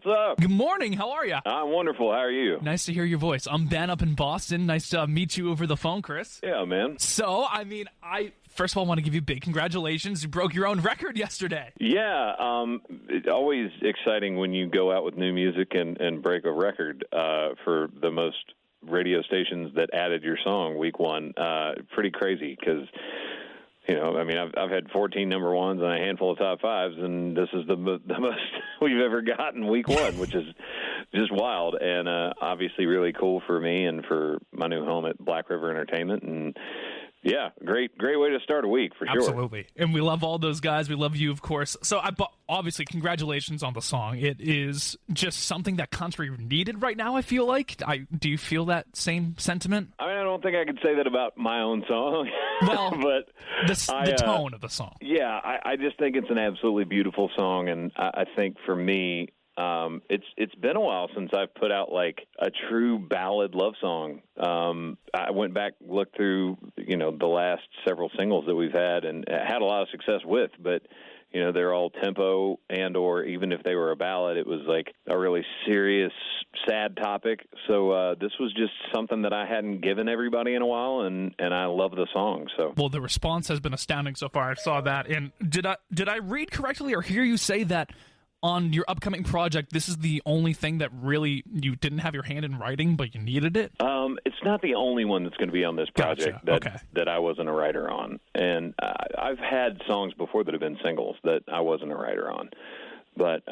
What's up? Good morning. How are you? I'm wonderful. How are you? Nice to hear your voice. I'm Ben up in Boston. Nice to meet you over the phone, Chris. Yeah, man. So, I first of all want to give you big congratulations. You broke your own record yesterday. Yeah, it's always exciting when you go out with new music and break a record for the most radio stations that added your song week one. Pretty crazy because, I've had 14 number ones and a handful of top fives, and this is the most we've ever gotten week one, which is just wild and obviously really cool for me and for my new home at Black River Entertainment. And yeah, great way to start a week for sure. Absolutely. And we love all those guys. We love you, of course. So obviously, congratulations on the song. It is just something that country needed right now, I feel like. Do you feel that same sentiment? I mean, I don't think I could say that about my own song. Well, but the tone of the song. Yeah, I just think it's an absolutely beautiful song, and I think for me, it's been a while since I've put out like a true ballad love song. I went back, looked through, the last several singles that we've had and had a lot of success with, but they're all tempo and or even if they were a ballad, it was like a really serious, sad topic. So this was just something that I hadn't given everybody in a while, and I love the song. So well, the response has been astounding so far. I saw that. And did I read correctly or hear you say that on your upcoming project, this is the only thing that really you didn't have your hand in writing, but you needed it? It's not the only one that's going to be on this project that I wasn't a writer on. And I've had songs before that have been singles that I wasn't a writer on. But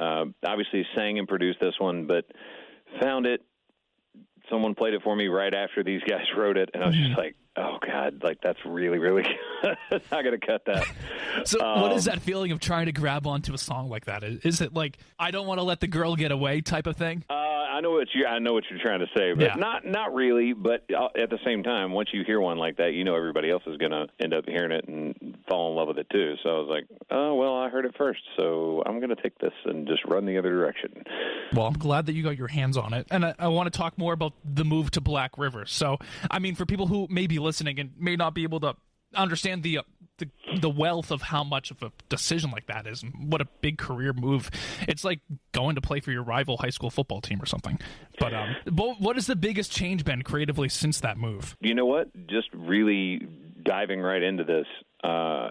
obviously sang and produced this one, but found it. Someone played it for me right after these guys wrote it, and I was just like, oh, God, like that's really, really good. I got to cut that. So what is that feeling of trying to grab onto a song like that? Is it like, I don't want to let the girl get away type of thing? I know what you're trying to say, but not really. But at the same time, once you hear one like that, everybody else is going to end up hearing it and fall in love with it too. So I was like, oh well, I heard it first, so I'm going to take this and just run the other direction. Well, I'm glad that you got your hands on it, and I want to talk more about the move to Black River. So, I mean, for people who may be listening and may not be able to understand the wealth of how much of a decision like that is, and what a big career move. It's like going to play for your rival high school football team or something. But what has the biggest change been creatively since that move? You know what? Just really diving right into this. I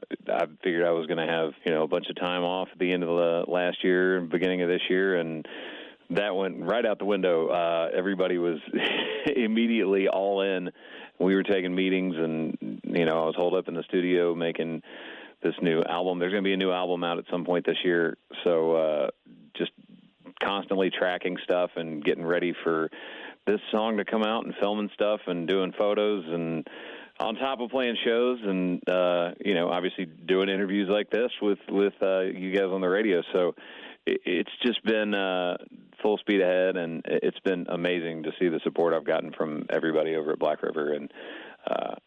figured I was going to have, a bunch of time off at the end of the last year and beginning of this year, and that went right out the window. Everybody was immediately all in. We were taking meetings, and, I was holed up in the studio making this new album. There's going to be a new album out at some point this year, so just constantly tracking stuff and getting ready for this song to come out and filming stuff and doing photos and on top of playing shows and, obviously doing interviews like this with you guys on the radio. So it's just been full speed ahead, and it's been amazing to see the support I've gotten from everybody over at Black River, and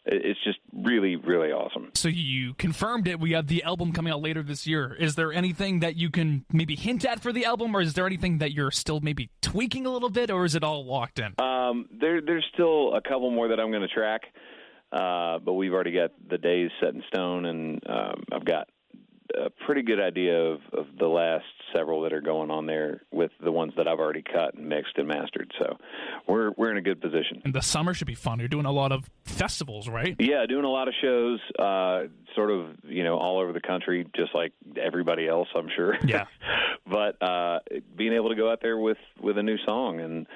it's just really, really awesome. So you confirmed it. We have the album coming out later this year. Is there anything that you can maybe hint at for the album, or is there anything that you're still maybe tweaking a little bit, or is it all locked in? There's still a couple more that I'm going to track, but we've already got the days set in stone, and I've got a pretty good idea of the last several that are going on there with the ones that I've already cut and mixed and mastered. So we're in a good position. And the summer should be fun. You're doing a lot of festivals, right? Yeah, doing a lot of shows, sort of, all over the country, just like everybody else, I'm sure. Yeah. But being able to go out there with a new song and,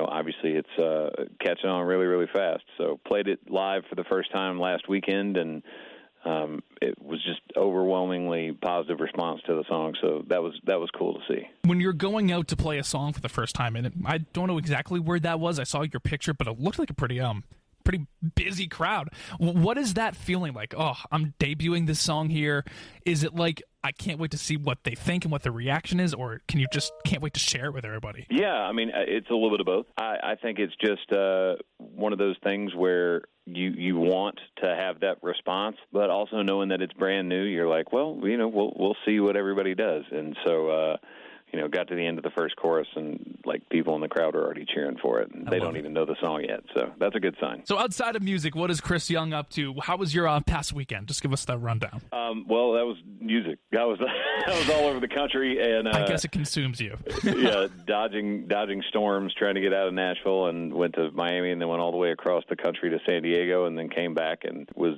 obviously it's catching on really, really fast. So played it live for the first time last weekend, and it was just overwhelmingly positive response to the song, so that was cool to see. When you're going out to play a song for the first time, and I don't know exactly where that was, I saw your picture, but it looked like a pretty busy crowd. What is that feeling like? Oh, I'm debuting this song here. Is it like I can't wait to see what they think and what the reaction is, or can you just can't wait to share it with everybody? Yeah, I mean, it's a little bit of both. I think it's just one of those things where you want to have that response, but also knowing that it's brand new, you're like, well, we'll see what everybody does. And so, got to the end of the first chorus and like people in the crowd are already cheering for it, and they don't even know the song yet. So that's a good sign. So outside of music, what is Chris Young up to? How was your past weekend? Just give us that rundown. Well, that was music. That was all over the country, and I guess it consumes you. yeah, dodging storms, trying to get out of Nashville, and went to Miami, and then went all the way across the country to San Diego, and then came back and was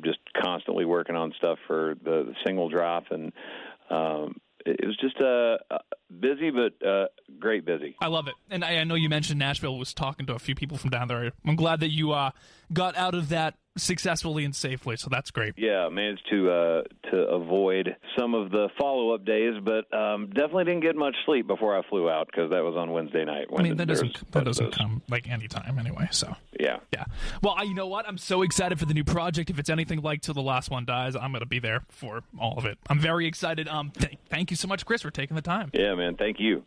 just constantly working on stuff for the single drop, and it was just busy, but great busy. I love it. And I know you mentioned Nashville. Was talking to a few people from down there. I'm glad that you got out of that successfully and safely, so that's great. Yeah, managed to avoid some of the follow-up days, but definitely didn't get much sleep before I flew out because that was on Wednesday night. I mean, that doesn't come like any time anyway, so. Yeah. Well, you know what? I'm so excited for the new project. If it's anything like Till the Last One Dies, I'm going to be there for all of it. I'm very excited. Thank you so much, Chris, for taking the time. Yeah, man. Thank you.